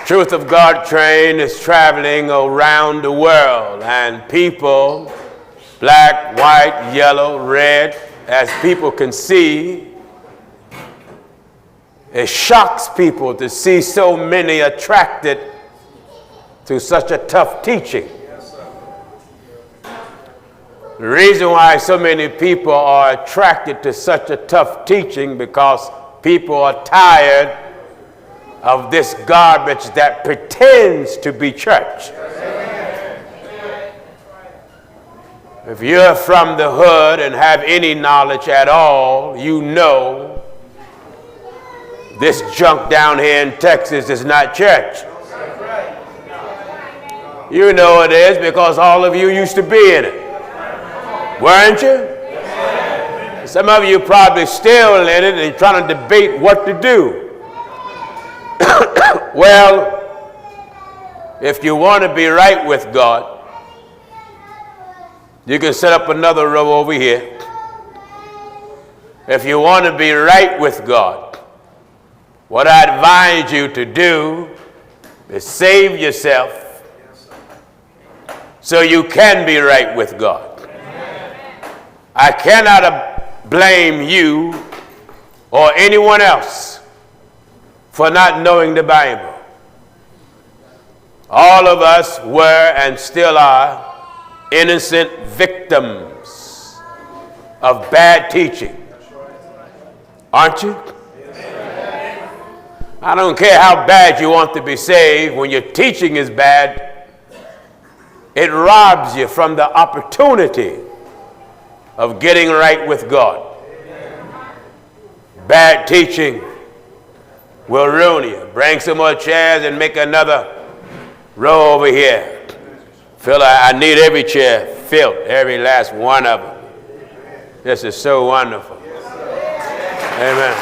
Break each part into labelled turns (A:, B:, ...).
A: Truth of God train is traveling around the world, and people, black, white, yellow, red, as people can see, it shocks people to see so many attracted to such a tough teaching. The reason why so many people are attracted to such a tough teaching because people are tired of this garbage that pretends to be church. If you're from the hood and have any knowledge at all, you know this junk down here in Texas is not church. You know it is because all of you used to be in it. Weren't you? Some of you probably still in it and trying to debate what to do. Well, if you want to be right with God, you can set up another row over here. If you want to be right with God, what I advise you to do is save yourself so you can be right with God. I cannot blame you or anyone else for not knowing the Bible. All of us were and still are innocent victims of bad teaching. Aren't you? I don't care how bad you want to be saved. When your teaching is bad, it robs you from the opportunity of getting right with God. Bad teaching will ruin you. Bring some more chairs and make another row over here. Phil, I need every chair filled, every last one of them. This is so wonderful. Amen.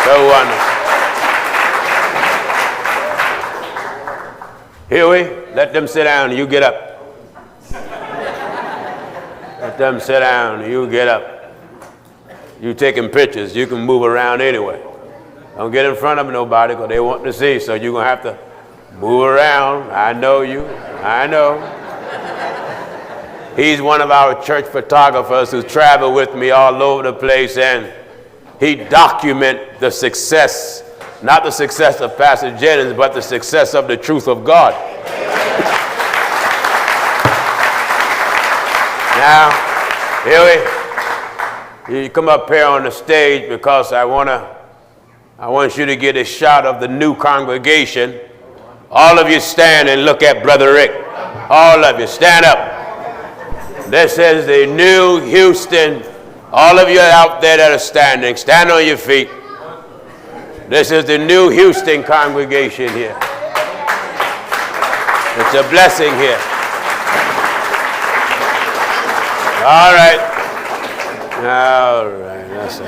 A: So wonderful. Huey, let them sit down. You get up. Let them sit down. You get up. You taking pictures. You can move around anyway. Don't get in front of nobody because they want to see. So you're going to have to move around. I know you. I know. He's one of our church photographers who travel with me all over the place, and he documents the success, not the success of Pastor Jennings, but the success of the truth of God. Now, Huey, you come up here on the stage because I want you to get a shot of the new congregation. All of you stand and look at Brother Rick. All of you, stand up. This is the new Houston. All of you out there that are standing, stand on your feet. This is the new Houston congregation here. It's a blessing here. All right. All right. That's it.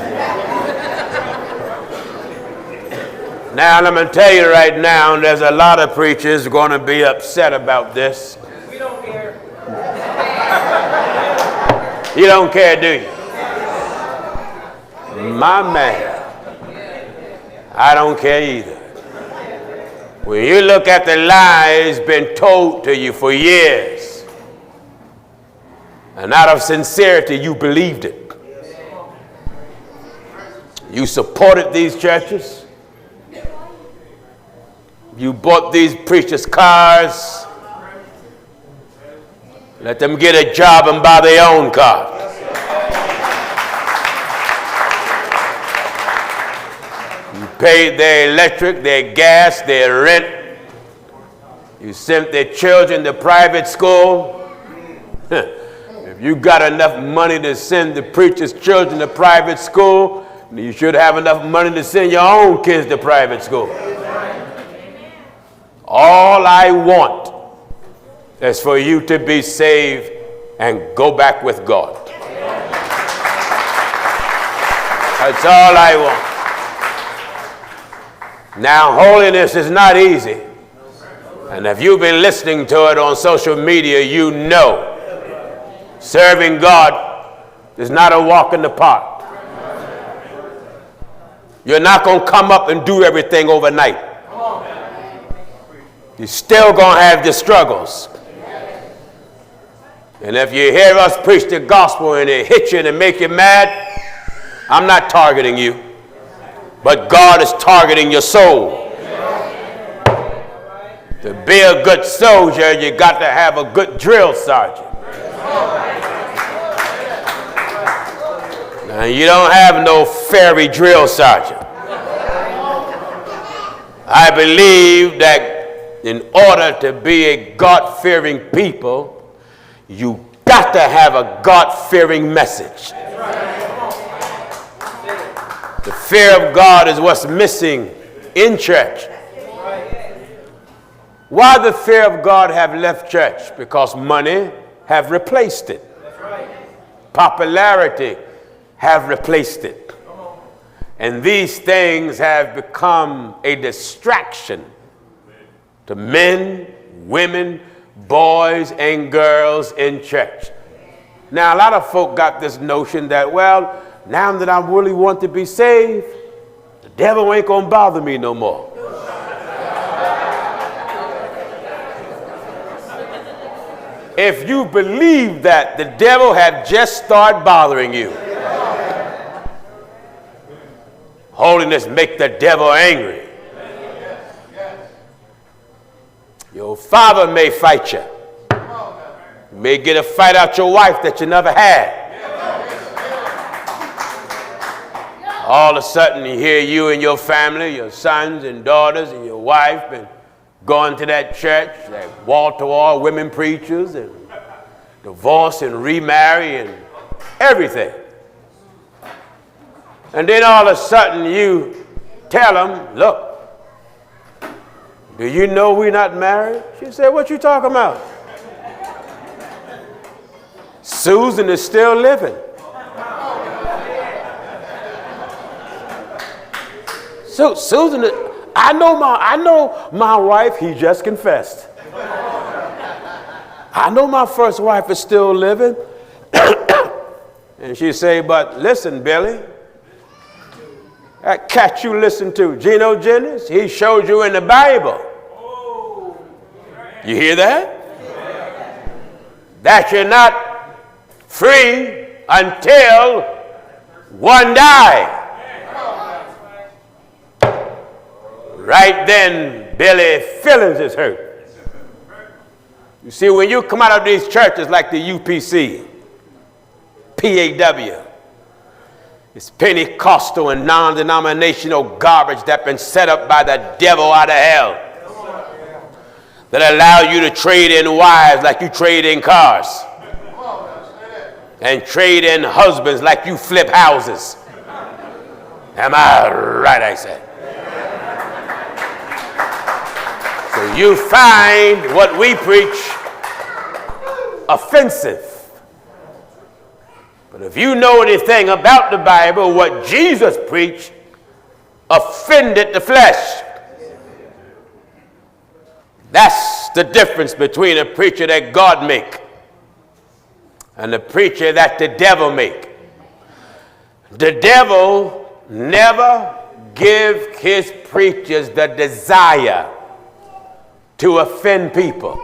A: Now, let me tell you right now, there's a lot of preachers going to be upset about this.
B: We don't care.
A: You don't care, do you? My man, I don't care either. When you look at the lies been told to you for years, and out of sincerity, you believed it. You supported these churches. You bought these preachers' cars. Let them get a job and buy their own car. You paid their electric, their gas, their rent. You sent their children to private school. If you got enough money to send the preachers' children to private school, you should have enough money to send your own kids to private school. All I want is for you to be saved and go back with God. That's all I want. Now, holiness is not easy. And if you've been listening to it on social media, you know serving God is not a walk in the park. You're not going to come up and do everything overnight. You're still going to have the struggles. And if you hear us preach the gospel and it hits you and it make you mad, I'm not targeting you. But God is targeting your soul. To be a good soldier, you got to have a good drill sergeant. Now, you don't have no fairy drill sergeant. I believe that in order to be a God-fearing people, you got to have a God-fearing message. The fear of God is what's missing in church. Why the fear of God have left church? Because money have replaced it. Popularity have replaced it. And these things have become a distraction to men, women, boys, and girls in church. Now, a lot of folk got this notion that, well, now that I really want to be saved, the devil ain't going to bother me no more. If you believe that, the devil have just started bothering you. Holiness make the devil angry. Your father may fight you. You may get a fight out your wife that you never had. All of a sudden you hear you and your family, your sons and daughters and your wife and going to that church, that wall-to-wall women preachers, and divorce and remarry and everything. And then all of a sudden you tell them, look, do you know we're not married? She said, what you talking about? Susan is still living. So Susan, I know my wife, he just confessed. I know my first wife is still living. And she say, but listen, Billy, that cat you listen to, Gino Jennings, he showed you in the Bible. You hear that? That you're not free until one die. Right then, Billy's feelings is hurt. You see, when you come out of these churches like the UPC, PAW, it's Pentecostal and non-denominational garbage that's been set up by the devil out of hell, that allow you to trade in wives like you trade in cars, and trade in husbands like you flip houses. Am I right, I said? So you find what we preach offensive. But if you know anything about the Bible, what Jesus preached offended the flesh. That's the difference between a preacher that God make and the preacher that the devil make. The devil never give his preachers the desire to offend people.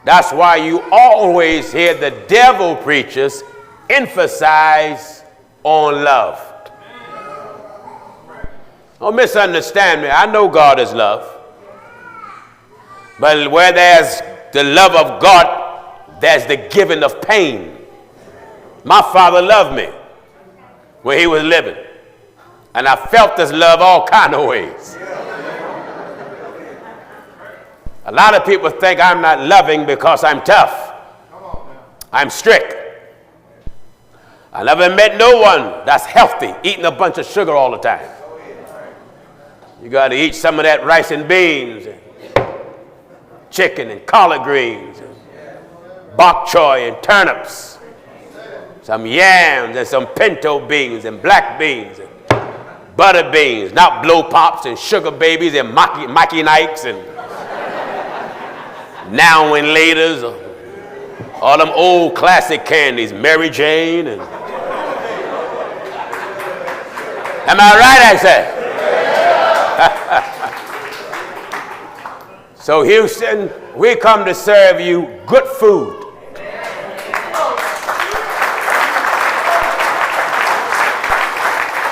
A: That's why you always hear the devil preachers emphasize on love. Don't misunderstand me. I know God is love. But where there's the love of God, there's the giving of pain. My father loved me when he was living. And I felt this love all kind of ways. A lot of people think I'm not loving because I'm tough. I'm strict. I never met no one that's healthy, eating a bunch of sugar all the time. You got to eat some of that rice and beans, and chicken and collard greens, and bok choy and turnips, some yams and some pinto beans and black beans and butter beans, not blow pops and sugar babies and Mikey Nikes and now and laters, all them old classic candies, Mary Jane and Am I right, I say? So Houston, we come to serve you good food.